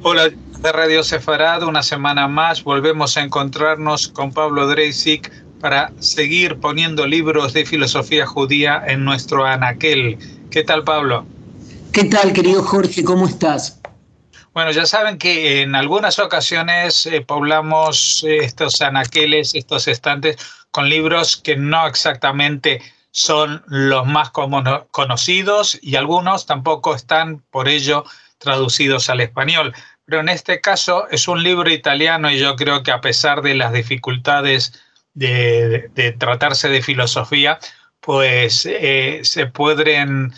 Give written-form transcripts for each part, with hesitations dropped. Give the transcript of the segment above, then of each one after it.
Hola de Radio Sefarad, una semana más volvemos a encontrarnos con Pablo Dreisig para seguir poniendo libros de filosofía judía en nuestro anaquel. ¿Qué tal, Pablo? ¿Qué tal, querido Jorge? ¿Cómo estás? Bueno, ya saben que en algunas ocasiones poblamos estos anaqueles, estos estantes, con libros que no exactamente son los más conocidos y algunos tampoco están por ello traducidos al español. Pero en este caso es un libro italiano y yo creo que a pesar de las dificultades de tratarse de filosofía, pues se podrán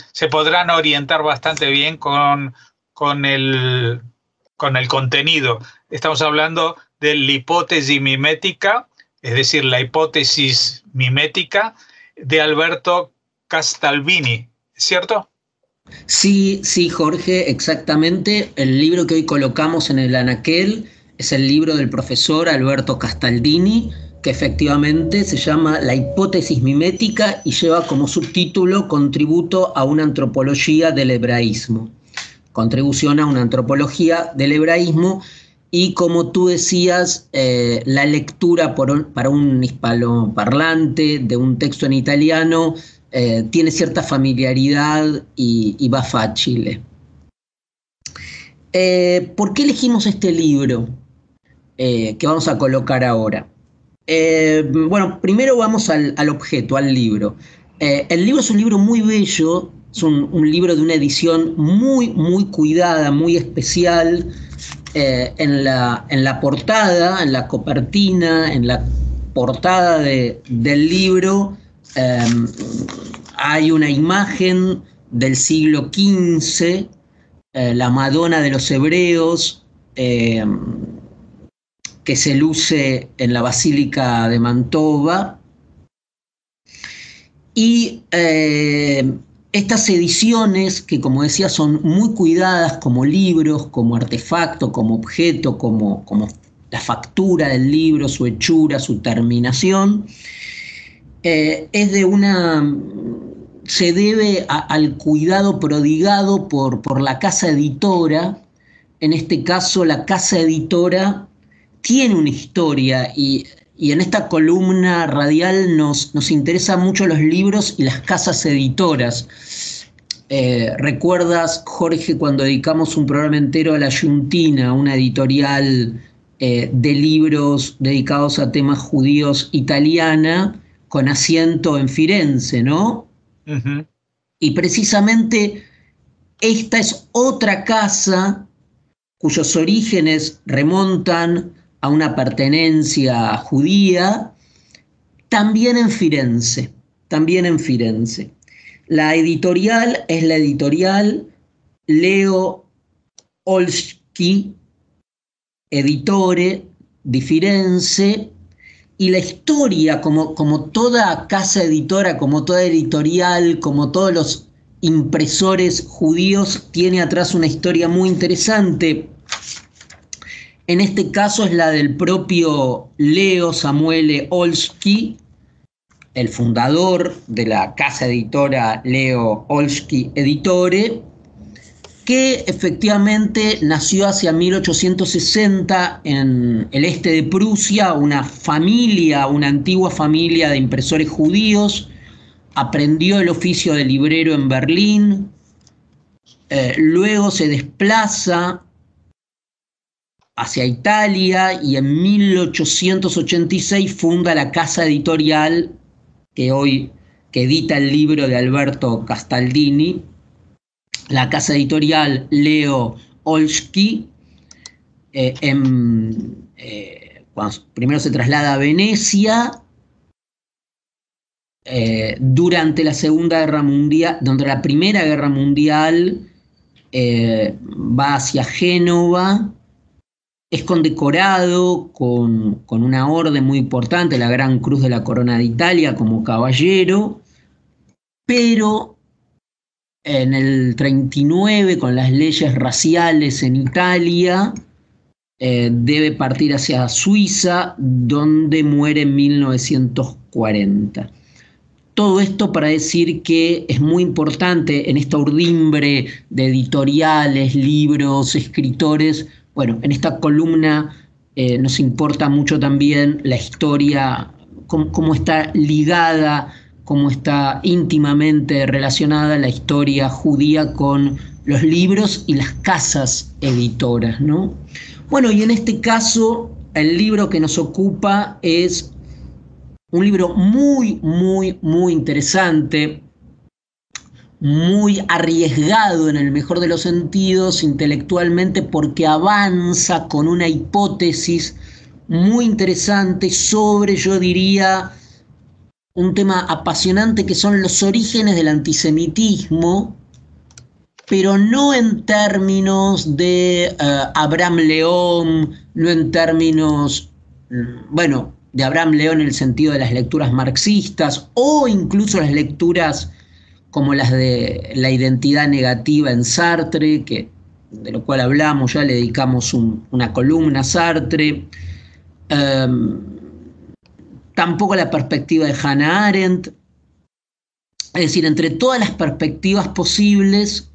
orientar bastante bien con el, con el contenido. Estamos hablando de la hipótesis mimética, es decir, la hipótesis mimética de Alberto Castalvini, ¿cierto? Sí, sí, Jorge, exactamente. El libro que hoy colocamos en el anaquel es el libro del profesor Alberto Castaldini, que efectivamente se llama La hipótesis mimética y lleva como subtítulo Contributo a una antropología del hebraísmo. Contribución a una antropología del hebraísmo y, como tú decías, la lectura para un hispanoparlante de un texto en italiano tiene cierta familiaridad y va fácil. ¿Por qué elegimos este libro que vamos a colocar ahora? Bueno, primero vamos al objeto, al libro. El libro es un libro muy bello, es un libro de una edición muy, muy cuidada, muy especial. En la portada, en la copertina, en la portada del libro, hay una imagen del siglo XV, la Madonna de los Hebreos, que se luce en la Basílica de Mantova. Y estas ediciones, que como decía son muy cuidadas como libros, como artefacto, como objeto, como la factura del libro, su hechura, su terminación, se debe al cuidado prodigado por la casa editora. En este caso, la casa editora tiene una historia y en esta columna radial nos interesan mucho los libros y las casas editoras. ¿Recuerdas, Jorge, cuando dedicamos un programa entero a La Yuntina, una editorial de libros dedicados a temas judíos italiana, con asiento en Firenze, ¿no? Uh-huh. Y precisamente esta es otra casa cuyos orígenes remontan a una pertenencia judía, también en Firenze, también en Firenze. La editorial es la editorial Leo Olski, editore di Firenze, y la historia, como toda casa editora, como toda editorial, como todos los impresores judíos, tiene atrás una historia muy interesante. En este caso es la del propio Leo Samuele Olski, el fundador de la casa editora Leo Olski Editore, que efectivamente nació hacia 1860 en el este de Prusia, una antigua familia de impresores judíos. Aprendió el oficio de librero en Berlín, luego se desplaza hacia Italia y en 1886 funda la casa editorial que edita el libro de Alberto Castaldini, la casa editorial Leo Olski. Cuando primero se traslada a Venecia, durante la Segunda Guerra Mundial, durante la Primera Guerra Mundial, va hacia Génova. Es condecorado con una orden muy importante, la Gran Cruz de la Corona de Italia, como caballero, pero en el 39, con las leyes raciales en Italia, debe partir hacia Suiza, donde muere en 1940. Todo esto para decir que es muy importante en esta urdimbre de editoriales, libros, escritores, Bueno, en esta columna nos importa mucho también la historia, cómo está ligada, cómo está íntimamente relacionada la historia judía con los libros y las casas editoras, ¿no? Bueno, y en este caso, el libro que nos ocupa es un libro muy, muy, muy interesante, muy arriesgado en el mejor de los sentidos intelectualmente, porque avanza con una hipótesis muy interesante sobre, yo diría, un tema apasionante que son los orígenes del antisemitismo, pero no en términos de Abraham León, no en términos, bueno, de Abraham León en el sentido de las lecturas marxistas o incluso las lecturas como las de la identidad negativa en Sartre, de lo cual hablamos, ya le dedicamos una columna a Sartre. Tampoco la perspectiva de Hannah Arendt. Es decir, entre todas las perspectivas posibles,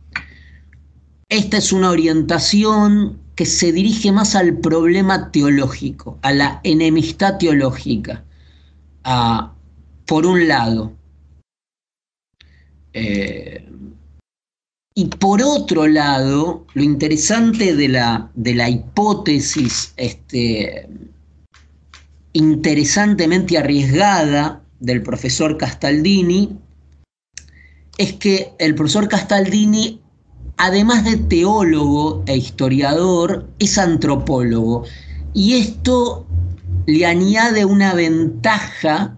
esta es una orientación que se dirige más al problema teológico, a la enemistad teológica. Por un lado. Y por otro lado, lo interesante de la hipótesis interesantemente arriesgada del profesor Castaldini es que el profesor Castaldini, además de teólogo e historiador, es antropólogo. Y esto le añade una ventaja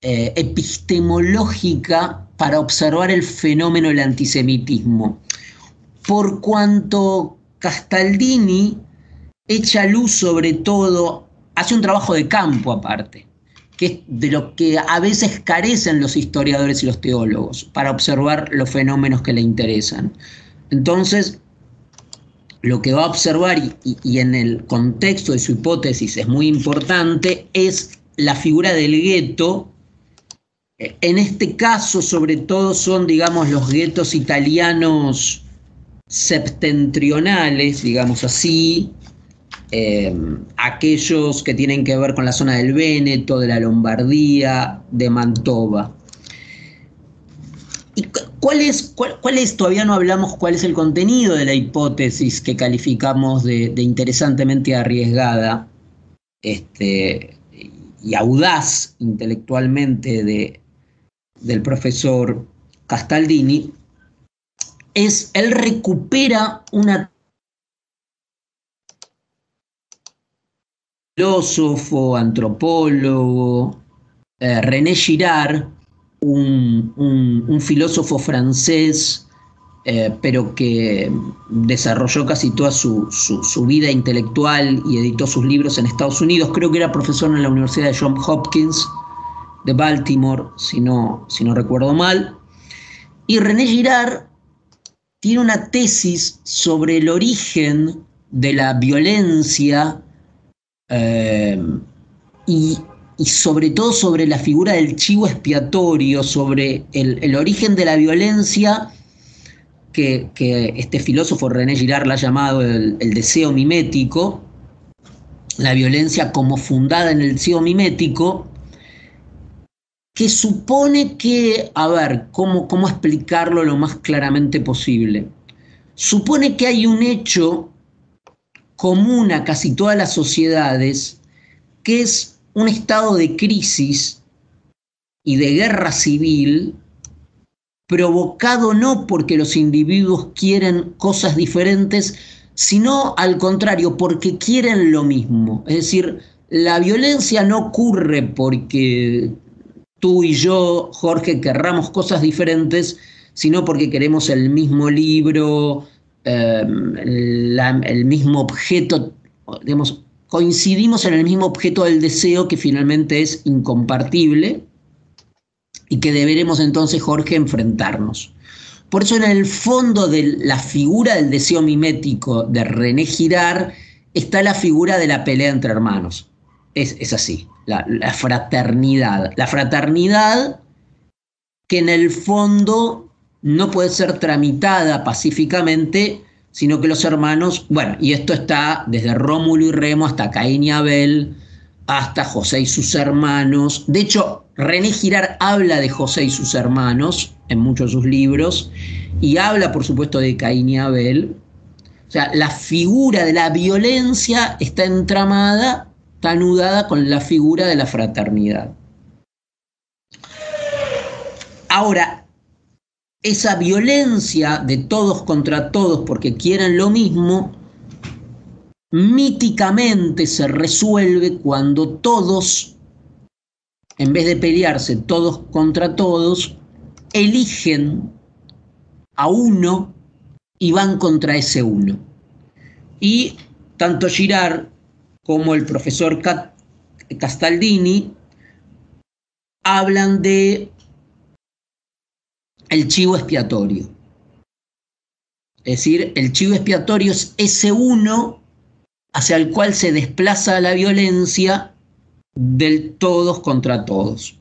epistemológica para observar el fenómeno del antisemitismo. Por cuanto Castaldini echa luz sobre todo, hace un trabajo de campo aparte, que es de lo que a veces carecen los historiadores y los teólogos para observar los fenómenos que le interesan. Entonces, lo que va a observar, y en el contexto de su hipótesis es muy importante, es la figura del gueto. En este caso, sobre todo, son, digamos, los guetos italianos septentrionales, digamos así, aquellos que tienen que ver con la zona del Véneto, de la Lombardía, de Mantova. ¿Y cuál es? Todavía no hablamos cuál es el contenido de la hipótesis que calificamos de interesantemente arriesgada y audaz intelectualmente del profesor Castaldini. Él recupera una filósofo, antropólogo, René Girard, un filósofo francés, pero que desarrolló casi toda su vida intelectual y editó sus libros en Estados Unidos. Creo que era profesor en la Universidad de Johns Hopkins de Baltimore, si no recuerdo mal. Y René Girard tiene una tesis sobre el origen de la violencia y sobre todo sobre la figura del chivo expiatorio, sobre el origen de la violencia que este filósofo René Girard la ha llamado el deseo mimético, la violencia como fundada en el deseo mimético, que supone que, a ver, ¿cómo explicarlo lo más claramente posible? Supone que hay un hecho común a casi todas las sociedades, que es un estado de crisis y de guerra civil, provocado no porque los individuos quieren cosas diferentes, sino al contrario, porque quieren lo mismo. Es decir, la violencia no ocurre porque tú y yo, Jorge, querramos cosas diferentes, sino porque queremos el mismo libro, el mismo objeto, digamos, coincidimos en el mismo objeto del deseo que finalmente es incompartible y que deberemos entonces, Jorge, enfrentarnos. Por eso en el fondo de la figura del deseo mimético de René Girard está la figura de la pelea entre hermanos. Es así, la fraternidad. La fraternidad que en el fondo no puede ser tramitada pacíficamente sino que los hermanos, bueno, y esto está desde Rómulo y Remo hasta Caín y Abel, hasta José y sus hermanos. De hecho, René Girard habla de José y sus hermanos en muchos de sus libros, y habla, por supuesto, de Caín y Abel. O sea, la figura de la violencia está entramada, está anudada con la figura de la fraternidad. Ahora, esa violencia de todos contra todos porque quieren lo mismo, míticamente se resuelve cuando todos, en vez de pelearse todos contra todos, eligen a uno y van contra ese uno. Y tanto Girard como el profesor Castaldini hablan de el chivo expiatorio. Es decir, el chivo expiatorio es ese uno hacia el cual se desplaza la violencia del todos contra todos.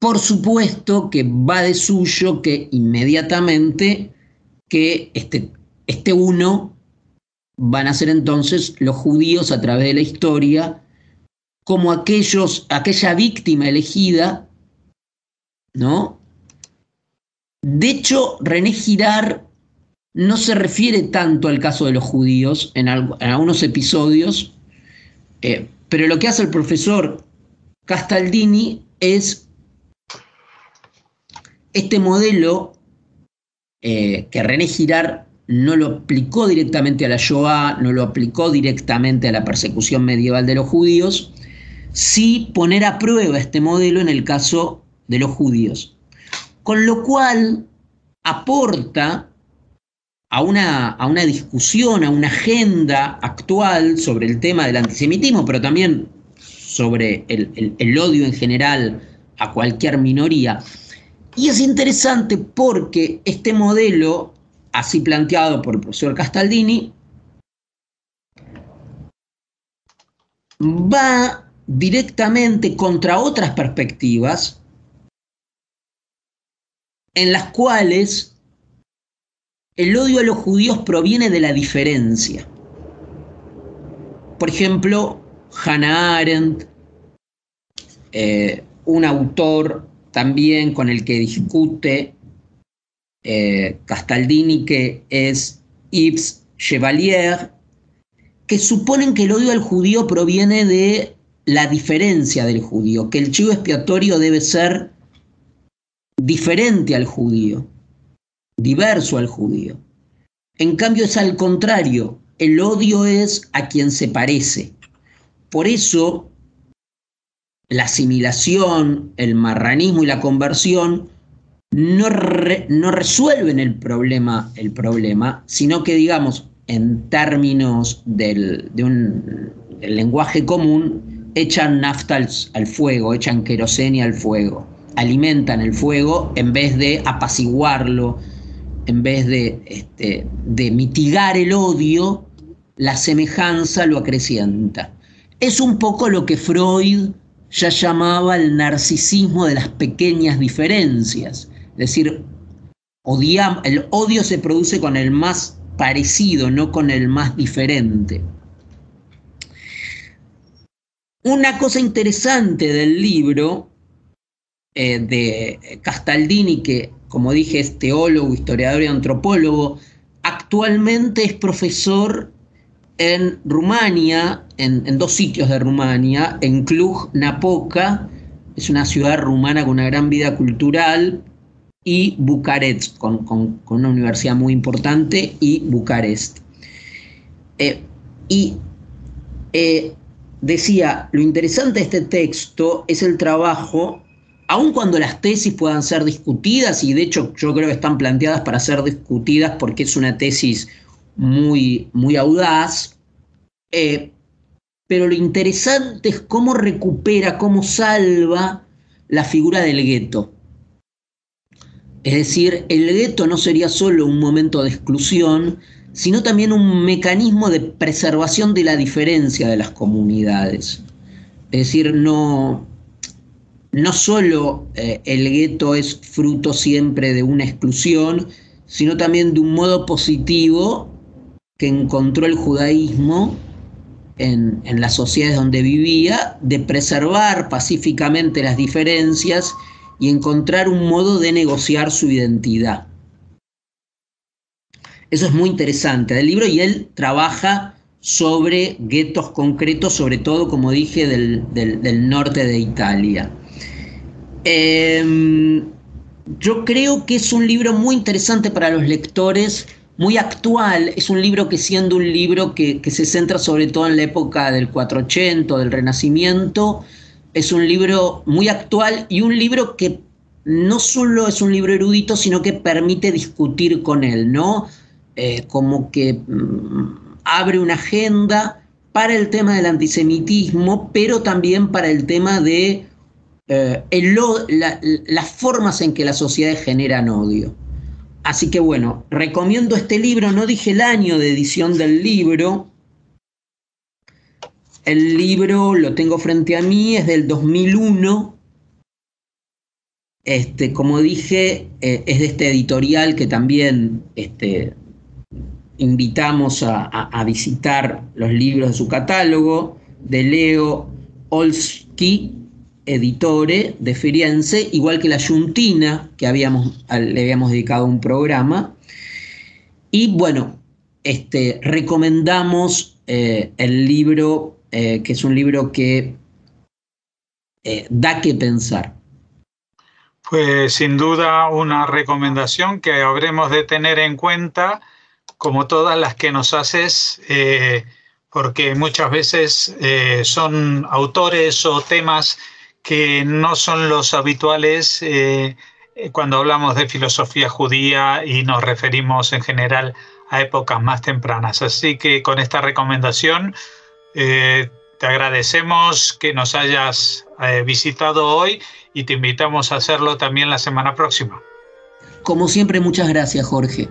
Por supuesto que va de suyo que inmediatamente que este uno van a ser entonces los judíos a través de la historia como aquella víctima elegida, ¿no? De hecho, René Girard no se refiere tanto al caso de los judíos en algunos episodios, pero lo que hace el profesor Castaldini es este modelo que René Girard no lo aplicó directamente a la Shoah, no lo aplicó directamente a la persecución medieval de los judíos, sí poner a prueba este modelo en el caso de los judíos. Con lo cual aporta a una discusión, a una agenda actual sobre el tema del antisemitismo, pero también sobre el odio en general a cualquier minoría. Y es interesante porque este modelo, así planteado por el profesor Castaldini, va directamente contra otras perspectivas en las cuales el odio a los judíos proviene de la diferencia. Por ejemplo, Hannah Arendt, un autor también con el que discute Castaldini, que es Yves Chevalier, que suponen que el odio al judío proviene de la diferencia del judío, que el chivo expiatorio debe ser diferente al judío, diverso al judío. En cambio es al contrario, el odio es a quien se parece. Por eso la asimilación, el marranismo y la conversión no resuelven el problema, sino que, digamos, en términos del lenguaje común, echan nafta al fuego, echan querosene al fuego, alimentan el fuego en vez de apaciguarlo, en vez de mitigar el odio, la semejanza lo acrecienta. Es un poco lo que Freud ya llamaba el narcisismo de las pequeñas diferencias. Es decir, el odio se produce con el más parecido, no con el más diferente. Una cosa interesante del libro de Castaldini, que, como dije, es teólogo, historiador y antropólogo, actualmente es profesor en Rumania, en dos sitios de Rumania, en Cluj-Napoca, es una ciudad rumana con una gran vida cultural, y Bucarest, con una universidad muy importante, y Bucarest. Decía, lo interesante de este texto es el trabajo, aun cuando las tesis puedan ser discutidas, y de hecho yo creo que están planteadas para ser discutidas porque es una tesis muy, muy audaz, pero lo interesante es cómo recupera, cómo salva la figura del gueto. Es decir, el gueto no sería solo un momento de exclusión, sino también un mecanismo de preservación de la diferencia de las comunidades. Es decir, no no solo el gueto es fruto siempre de una exclusión, sino también de un modo positivo que encontró el judaísmo en las sociedades donde vivía, de preservar pacíficamente las diferencias y encontrar un modo de negociar su identidad. Eso es muy interesante del libro, y él trabaja sobre guetos concretos, sobre todo, como dije, del norte de Italia. Yo creo que es un libro muy interesante para los lectores, muy actual. Es un libro que, siendo un libro que se centra sobre todo en la época del 480, del Renacimiento, es un libro muy actual y un libro que no solo es un libro erudito, sino que permite discutir con él, ¿no? Como que abre una agenda para el tema del antisemitismo, pero también para el tema de las formas en que las sociedades generan odio. Así que bueno, recomiendo este libro. No dije el año de edición del libro. El libro lo tengo frente a mí, es del 2001. Como dije, es de este editorial que también invitamos a visitar los libros de su catálogo, de Leo Olski, editore de Firenze, igual que La Giuntina, que le habíamos dedicado un programa. Y bueno, recomendamos el libro, que es un libro que da que pensar. Pues sin duda una recomendación que habremos de tener en cuenta, como todas las que nos haces, porque muchas veces son autores o temas que no son los habituales cuando hablamos de filosofía judía y nos referimos en general a épocas más tempranas. Así que con esta recomendación te agradecemos que nos hayas visitado hoy y te invitamos a hacerlo también la semana próxima. Como siempre, muchas gracias, Jorge.